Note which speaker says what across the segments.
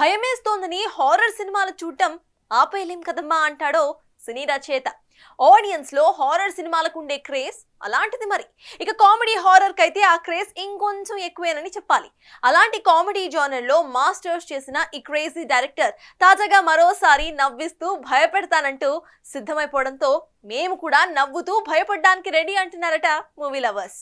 Speaker 1: భయమేస్తోందని horror సినిమాలు చూడటం ఆపేయలేం కదమ్మా అంటాడో సినీ రచయిత. ఆడియన్స్ లో హారర్ సినిమాలకు ఉండే క్రేజ్ అలాంటిది. మరి ఇక కామెడీ హారర్ కైతే ఆ క్రేజ్ ఇంకొంచెం ఎక్కువేనని చెప్పాలి. అలాంటి కామెడీ జానర్ లో మాస్టర్స్ చేసిన ఈ క్రేజీ డైరెక్టర్ తాజాగా మరోసారి నవ్విస్తూ భయపెడతానంటూ సిద్ధమైపోవడంతో మేము కూడా నవ్వుతూ భయపడడానికి రెడీ అంటున్నారట movie lovers.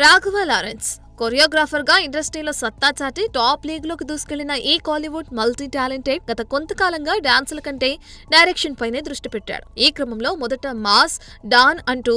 Speaker 2: Raghava Lawrence choreographer గా ఇండస్ట్రీలో సత్తా చాటి టాప్ లీగ్ లోకి దూసుకెళ్లిన ఈ కాలీవుడ్ మల్టీ టాలెంటెడ్ గత కొంతకాలంగా డాన్సుల కంటే డైరెక్షన్ పైనే దృష్టి పెట్టాడు. ఈ క్రమంలో మొదట మాస్, డాన్ అంటూ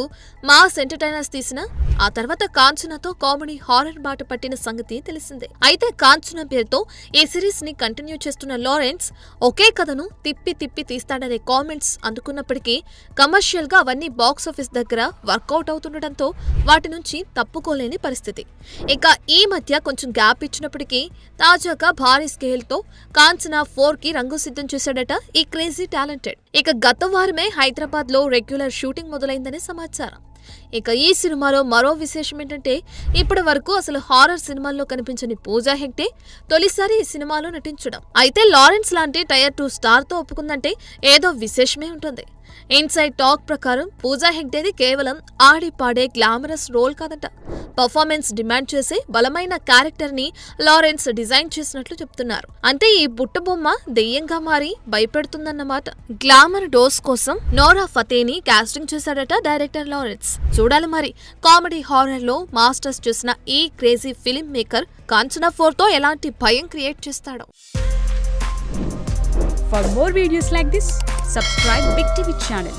Speaker 2: మాస్ ఎంటర్టైనర్స్ తీసిన ఆ తర్వాత కాంచనాతో కామెడీ హారర్ బాట పట్టిన సంగతి తెలిసిందే. అయితే కాంచనా పేరుతో ఈ సిరీస్ ని కంటిన్యూ చేస్తున్న లారెన్స్ ఒకే కథను తిప్పి తిప్పి తీస్తాడనే కామెంట్స్ అందుకున్నప్పటికీ కమర్షియల్ గా అవన్నీ బాక్సాఫీస్ దగ్గర వర్కౌట్ అవుతుండటంతో వాటి నుంచి తప్పుకోలేని పరిస్థితి. ఇక ఈ మధ్య కొంచెం గ్యాప్ ఇచ్చినప్పటికీ తాజాగా భారీ స్కేల్ తో కాంచనా 4 కి రంగు సిద్ధం చేశాడట ఈ క్రేజీ టాలెంటెడ్. ఇక గత వారమే హైదరాబాద్ లో రెగ్యులర్ షూటింగ్ మొదలైందని సమాచారం. ఇక ఈ సినిమాలో మరో విశేషం ఏంటంటే ఇప్పటి వరకు అసలు హారర్ సినిమాల్లో కనిపించని పూజా హెగ్డే తొలిసారి ఈ సినిమాలో నటించడం. అయితే లారెన్స్ లాంటి టైర్ 2 స్టార్ తో ఒప్పుకుందంటే ఏదో విశేషమే ఉంటుంది. ఇన్సైడ్ టాక్ ప్రకారం పూజా హెగ్డేది కేవలం ఆడి పాడే గ్లామరస్ రోల్ కాదట. పర్ఫార్మెన్స్ డిమాండ్ చేసే బలమైన క్యారెక్టర్ ని లారెన్స్ డిజైన్ చేసినట్లు చెప్తున్నారు. అంటే ఈ బుట్టబొమ్మ దెయ్యంగా మారి భయపెడుతుందన్నమాట. గ్లామర్ డోస్ కోసం నోరా ఫతేని కాస్టింగ్ చేశాడట డైరెక్టర్ లారెన్స్. చూడాలి మరి కామెడీ హారర్ లో మాస్టర్స్ చేసిన ఈ క్రేజీ ఫిల్మ్ మేకర్ కాంచనా 4 తో ఎలాంటి భయం క్రియేట్ చేస్తాడో.
Speaker 3: For more videos like this, subscribe Big TV channel.